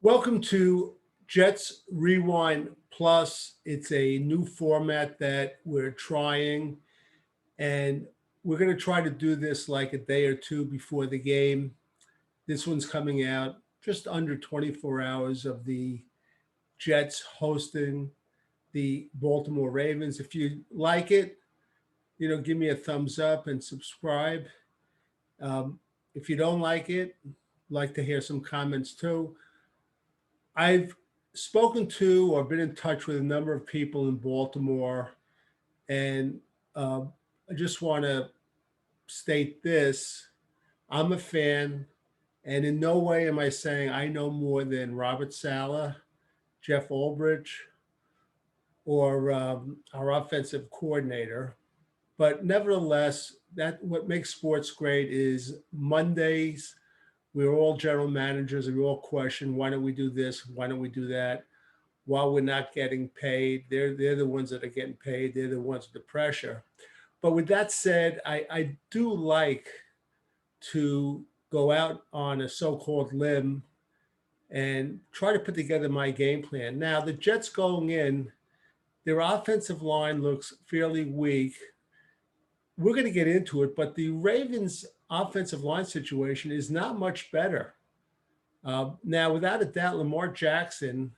Welcome to Jets Rewind Plus. It's a new format that we're trying, and we're going to try to do this like a day or two before the game. This one's coming out just under 24 hours of the Jets hosting the Baltimore Ravens. If you like it, give me a thumbs up and subscribe. If you don't like it, I'd like to hear some comments too. I've spoken to or been in touch with a number of people in Baltimore, and I just want to state this. I'm a fan, and in no way am I saying I know more than Robert Saleh, Jeff Ulbrich, or our offensive coordinator. But nevertheless, that what makes sports great is Mondays. We're all general managers, and we all question, why don't we do this? Why don't we do that? While we're not getting paid, they're the ones that are getting paid. They're the ones with the pressure. But with that said, I do like to go out on a so-called limb and try to put together my game plan. Now, the Jets going in, their offensive line looks fairly weak. We're going to get into it, but the Ravens' offensive line situation is not much better. Now, without a doubt, Lamar Jackson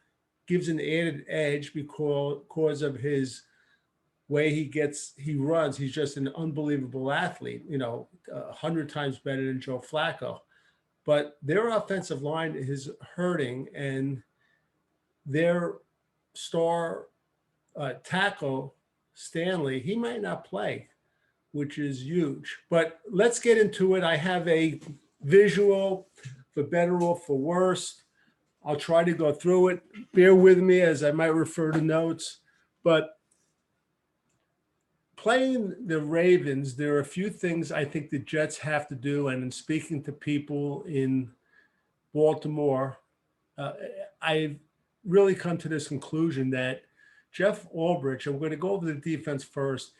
gives an added edge because of his way he runs. He's just an unbelievable athlete, 100 times better than Joe Flacco. But their offensive line is hurting, and their star tackle, Stanley, he might not play, which is huge. But let's get into it. I have a visual, for better or for worse. I'll try to go through it. Bear with me as I might refer to notes. But playing the Ravens, there are a few things I think the Jets have to do. And in speaking to people in Baltimore, I've really come to this conclusion that Jeff Ulbrich, and we're going to go over the defense first,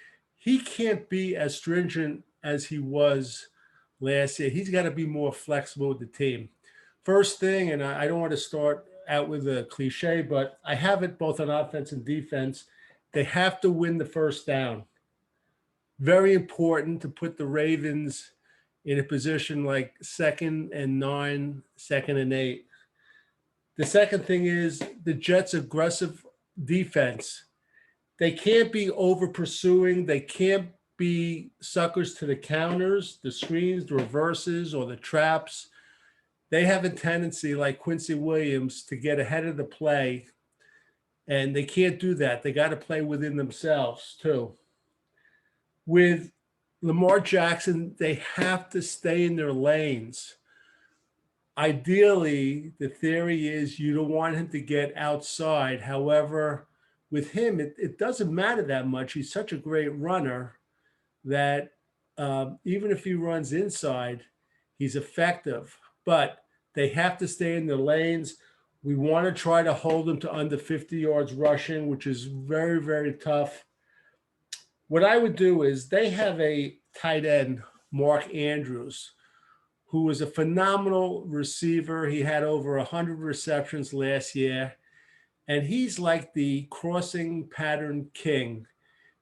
he can't be as stringent as he was last year. He's got to be more flexible with the team. First thing, and I don't want to start out with a cliche, but I have it both on offense and defense. They have to win the first down. Very important to put the Ravens in a position like 2nd and 9, 2nd and 8. The second thing is the Jets' aggressive defense. They can't be over pursuing. They can't be suckers to the counters, the screens, the reverses, or the traps. They have a tendency, like Quincy Williams, to get ahead of the play, and they can't do that. They got to play within themselves, too. With Lamar Jackson, they have to stay in their lanes. Ideally, the theory is you don't want him to get outside. However, with him, it doesn't matter that much. He's such a great runner that even if he runs inside, he's effective. But they have to stay in their lanes. We want to try to hold them to under 50 yards rushing, which is very, very tough. What I would do is they have a tight end, Mark Andrews, who was a phenomenal receiver. He had over 100 receptions last year. And he's like the crossing pattern king.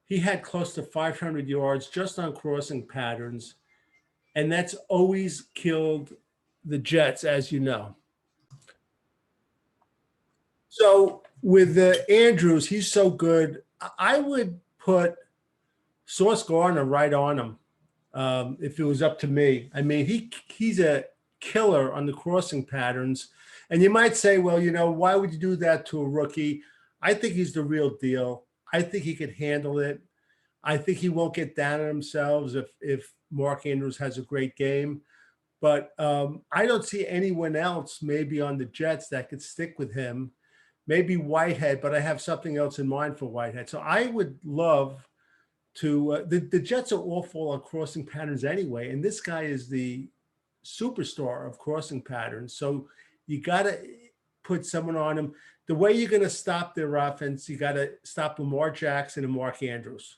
He had close to 500 yards just on crossing patterns. And that's always killed the Jets, as you know. So with Andrews, he's so good. I would put Sauce Gardner right on him if it was up to me. I mean, he's a killer on the crossing patterns. And you might say, well, why would you do that to a rookie? I think he's the real deal. I think he could handle it. I think he won't get down on himself if Mark Andrews has a great game. But I don't see anyone else maybe on the Jets that could stick with him. Maybe Whitehead, but I have something else in mind for Whitehead. So I would love to the Jets are awful on crossing patterns anyway. And this guy is the superstar of crossing patterns. So you got to put someone on him. The way you're going to stop their offense, you got to stop Lamar Jackson and Mark Andrews.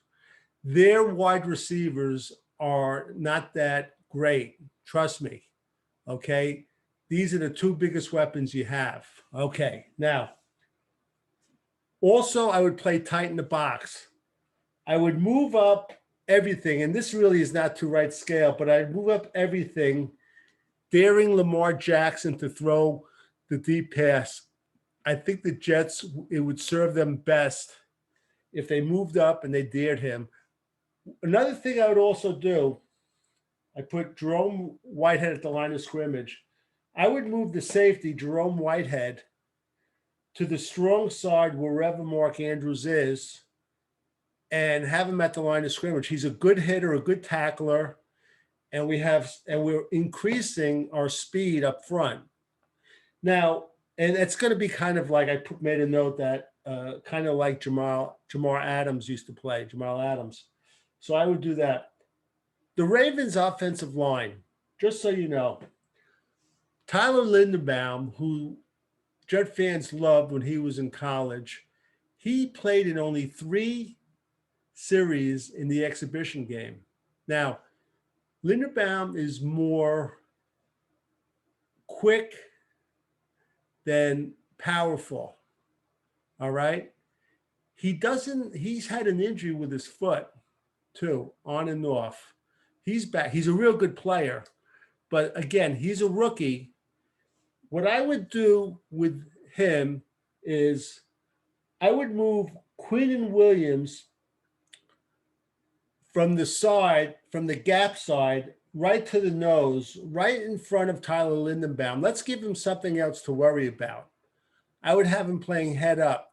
Their wide receivers are not that great. Trust me. Okay. These are the two biggest weapons you have. Okay, now, also I would play tight in the box. I would move up everything, and this really is not to right scale, but I'd move up everything, daring Lamar Jackson to throw the deep pass. I think the Jets, it would serve them best if they moved up and they dared him. Another thing I would also do, I put Jerome Whitehead at the line of scrimmage. I would move the safety, Jerome Whitehead, to the strong side wherever Mark Andrews is and have him at the line of scrimmage. He's a good hitter, a good tackler, and we're increasing our speed up front. Now, and it's going to be kind of like made a note that kind of like Jamal Adams used to play, Jamal Adams. So I would do that. The Ravens offensive line, just so you know, Tyler Linderbaum, who Jet fans loved when he was in college, he played in only 3 series in the exhibition game. Now, Linderbaum is more quick than powerful. All right. He's had an injury with his foot too, on and off. He's back. He's a real good player. But again, he's a rookie. What I would do with him is I would move Quinnen Williams from the gap side, right to the nose, right in front of Tyler Linderbaum. Let's give him something else to worry about. I would have him playing head up.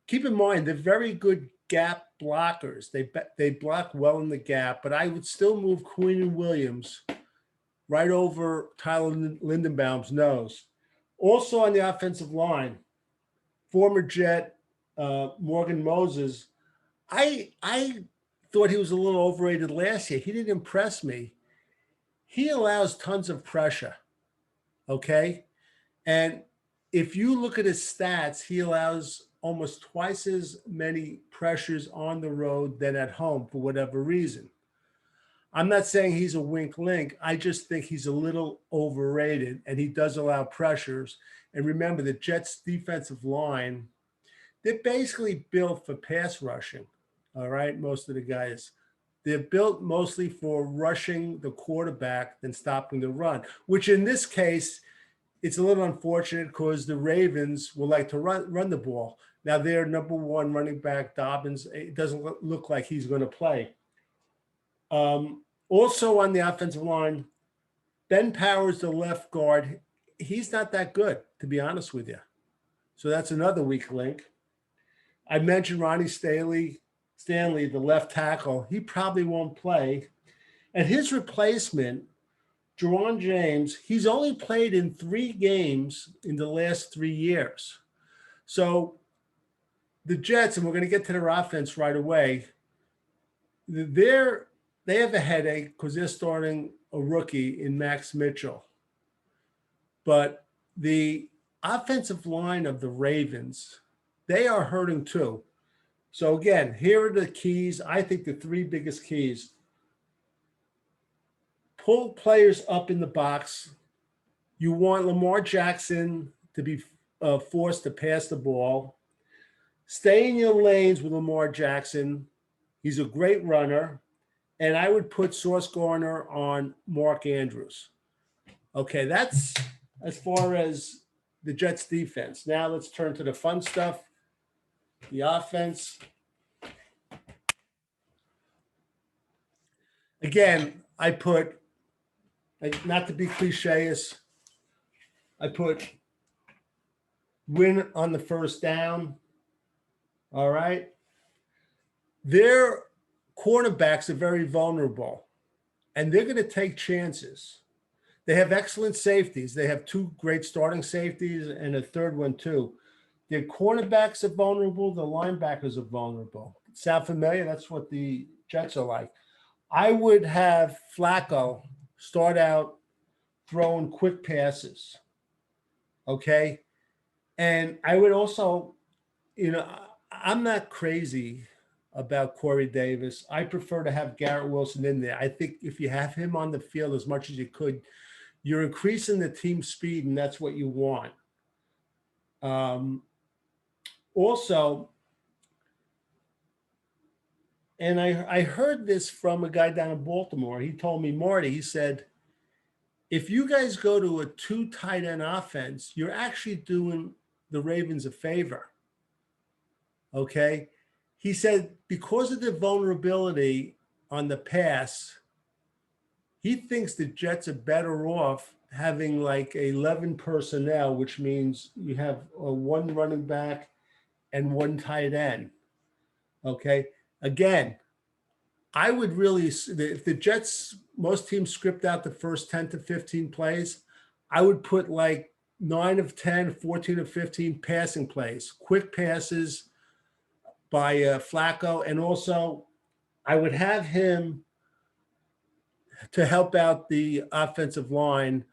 Keep in mind, they're very good gap blockers. They block well in the gap, but I would still move Quinnen Williams right over Tyler Lindenbaum's nose. Also on the offensive line, former Jet Morgan Moses, I thought he was a little overrated last year. He didn't impress me. He allows tons of pressure, okay? And if you look at his stats, he allows almost twice as many pressures on the road than at home for whatever reason. I'm not saying he's a wink link. I just think he's a little overrated, and he does allow pressures. And remember, the Jets' defensive line, they're basically built for pass rushing, all right? Most of the guys. They're built mostly for rushing the quarterback than stopping the run, which in this case, it's a little unfortunate because the Ravens will like to run the ball. Now, their number 1 running back, Dobbins, it doesn't look like he's going to play. Also on the offensive line, Ben Powers, the left guard, he's not that good, to be honest with you. So that's another weak link. I mentioned Ronnie Stanley, the left tackle. He probably won't play. And his replacement, Jerron James, he's only played in 3 games in the last 3 years. So the Jets, and we're going to get to their offense right away, they have a headache because they're starting a rookie in Max Mitchell. But the offensive line of the Ravens, they are hurting too. So again, here are the keys. I think the 3 biggest keys. Pull players up in the box. You want Lamar Jackson to be forced to pass the ball. Stay in your lanes with Lamar Jackson. He's a great runner. And I would put Sauce Gardner on Mark Andrews. Okay, that's as far as the Jets defense. Now let's turn to the fun stuff, the offense. Again, I put, not to be cliché, I put win on the first down. All right. Their cornerbacks are very vulnerable, and they're going to take chances. They have excellent safeties. They have 2 great starting safeties and a third one too. Their cornerbacks are vulnerable. The linebackers are vulnerable. Sound familiar? That's what the Jets are like. I would have Flacco start out throwing quick passes, okay? And I would also, I'm not crazy about Corey Davis. I prefer to have Garrett Wilson in there. I think if you have him on the field as much as you could, You're increasing the team speed, and that's what you want. Also, and I heard this from a guy down in Baltimore. He told me, Marty, he said, if you guys go to a 2 tight end offense, you're actually doing the Ravens a favor. Okay. He said, because of the vulnerability on the pass, he thinks the Jets are better off having like 11 personnel, which means you have one running back and one tight end. Okay. Again, I would really, if the Jets, most teams script out the first 10 to 15 plays, I would put like 9 of 10, 14 of 15 passing plays, quick passes by Flacco. And also, I would have him to help out the offensive line,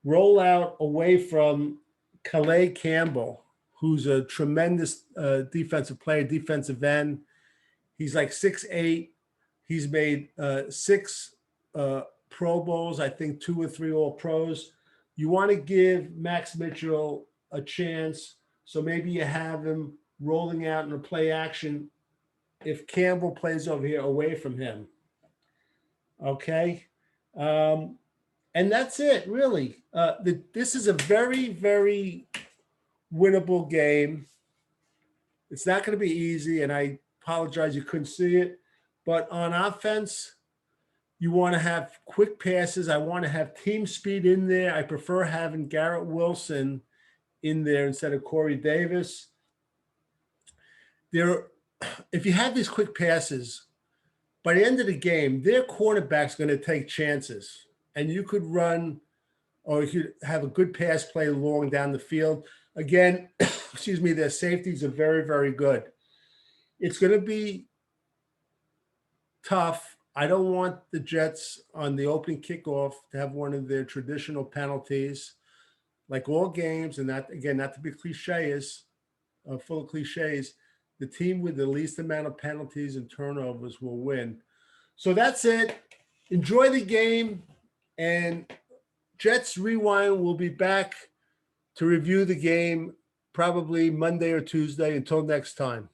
roll out away from Calais Campbell, who's a tremendous defensive player, defensive end. He's like 6'8". He's made 6 Pro Bowls, I think 2 or 3 All Pros. You want to give Max Mitchell a chance, so maybe you have him rolling out in a play action if Campbell plays over here away from him. Okay. And that's it, really. This is a very, very winnable game. It's not going to be easy, and I apologize you couldn't see it. But on offense, you want to have quick passes. I want to have team speed in there. I prefer having Garrett Wilson in there instead of Corey Davis. If you have these quick passes, by the end of the game, their cornerback's going to take chances. And you could run, or you could have a good pass play long down the field. Again, excuse me, their safeties are very, very good. It's going to be tough. I don't want the Jets on the opening kickoff to have one of their traditional penalties. Like all games, and that, again, not to be cliches, full of cliches, the team with the least amount of penalties and turnovers will win. So that's it. Enjoy the game. And Jets Rewind will be back to review the game probably Monday or Tuesday. Until next time.